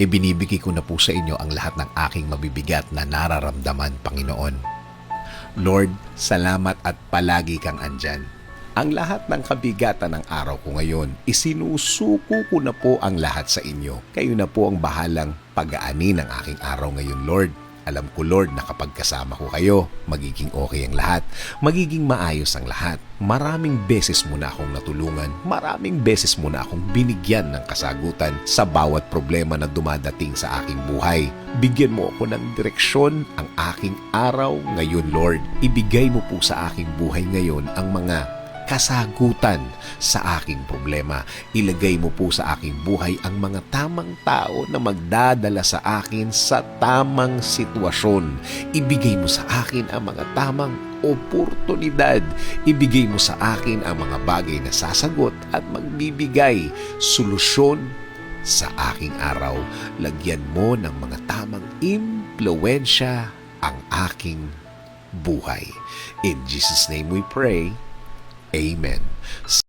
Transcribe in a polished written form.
Ibinibigay ko na po sa inyo ang lahat ng aking mabibigat na nararamdaman, Panginoon. Lord, salamat at palagi kang andyan. Ang lahat ng kabigatan ng araw ko ngayon, isinusuko ko na po ang lahat sa inyo. Kayo na po ang bahalang pag-aani ng aking araw ngayon, Lord. Alam ko, Lord, na kapag kasama ko kayo, magiging okay ang lahat. Magiging maayos ang lahat. Maraming beses mo na akong natulungan. Maraming beses mo na akong binigyan ng kasagutan sa bawat problema na dumadating sa aking buhay. Bigyan mo ako ng direksyon ang aking araw ngayon, Lord. Ibigay mo po sa aking buhay ngayon ang mga kasagutan sa aking problema. Ilagay mo po sa aking buhay ang mga tamang tao na magdadala sa akin sa tamang sitwasyon. Ibigay mo sa akin ang mga tamang oportunidad. Ibigay mo sa akin ang mga bagay na sasagot at magbibigay solusyon sa aking araw. Lagyan mo ng mga tamang impluwensya ang aking buhay. In Jesus' name we pray. Amen.